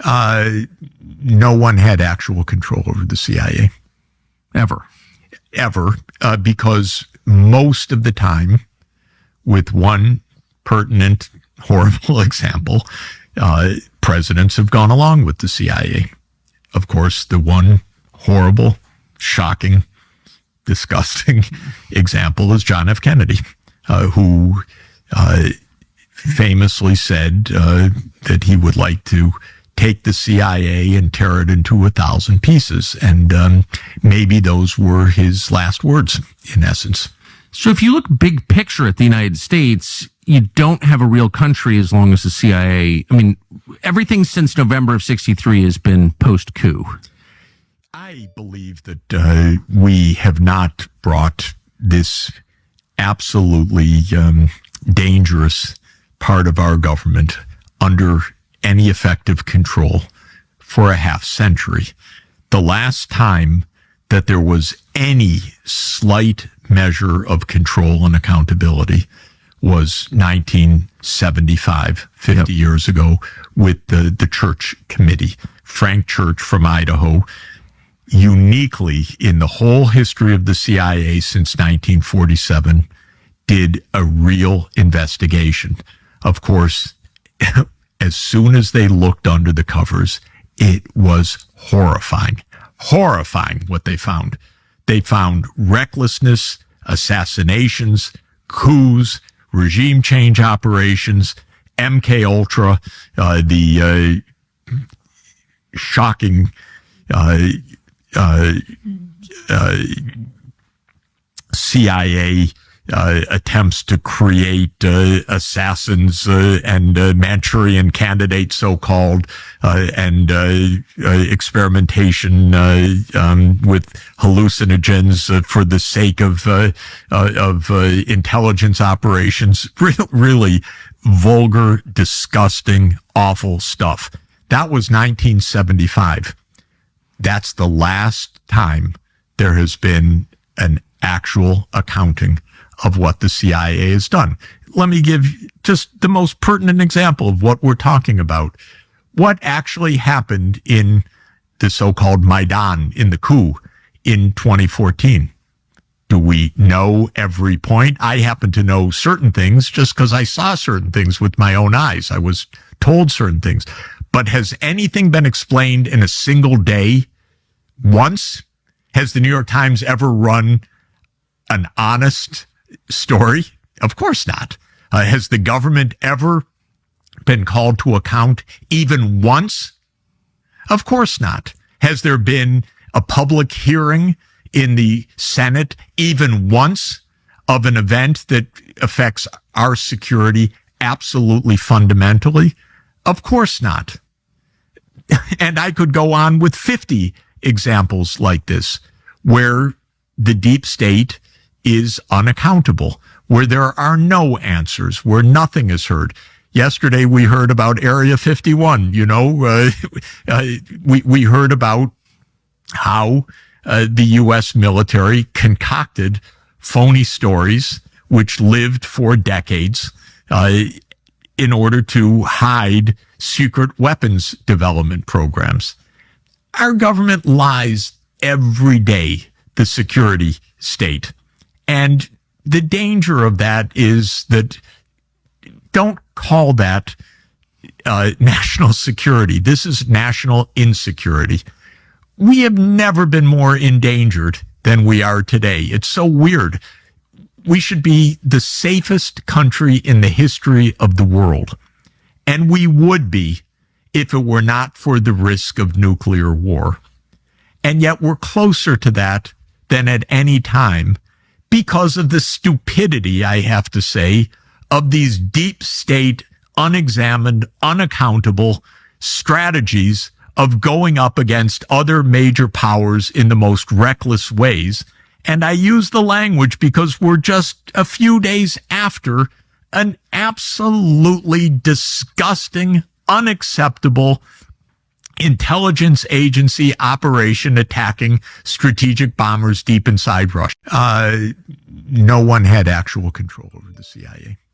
No one had actual control over the CIA. Ever. Because most of the time, with one pertinent, horrible example, presidents have gone along with the CIA. Of course, the one horrible, shocking, disgusting example is John F. Kennedy, who famously said that he would like to take the CIA and tear it into 1,000 pieces. And maybe those were his last words, in essence. So if you look big picture at the United States, you don't have a real country as long as the CIA. I mean, everything since November of '63 has been post-coup. I believe that we have not brought this absolutely dangerous part of our government under any effective control for a half century. The last time that there was any slight measure of control and accountability was 1975, 50 years ago, with the Church Committee. Frank Church from Idaho, uniquely in the whole history of the CIA since 1947, did a real investigation. Of course, as soon as they looked under the covers, it was horrifying. Horrifying what they found. They found recklessness, assassinations, coups, regime change operations, MK Ultra, the shocking CIA attempts to create assassins and Manchurian candidates, so-called, and experimentation with hallucinogens for the sake of intelligence operations. Really vulgar, disgusting, awful stuff. That was 1975. That's the last time there has been an actual accounting of what the CIA has done. Let me give just the most pertinent example of what we're talking about. What actually happened in the so-called Maidan, in the coup in 2014? Do we know every point? I happen to know certain things just because I saw certain things with my own eyes. I was told certain things. But has anything been explained in a single day once? Has the New York Times ever run an honest story? Of course not. Has the government ever been called to account even once? Of course not. Has there been a public hearing in the Senate even once of an event that affects our security absolutely fundamentally? Of course not. And I could go on with 50 examples like this, where the deep state is unaccountable, where there are no answers, where nothing is heard. Yesterday, we heard about Area 51. We heard about how the U.S. military concocted phony stories, which lived for decades, in order to hide secret weapons development programs. Our government lies every day, the security state. And the danger of that is that don't call that national security. This is national insecurity. We have never been more endangered than we are today. It's so weird. We should be the safest country in the history of the world. And we would be if it were not for the risk of nuclear war. And yet we're closer to that than at any time, because of the stupidity, I have to say, of these deep state, unexamined, unaccountable strategies of going up against other major powers in the most reckless ways. And I use the language because we're just a few days after an absolutely disgusting, unacceptable intelligence agency operation attacking strategic bombers deep inside Russia. No one had actual control over the CIA.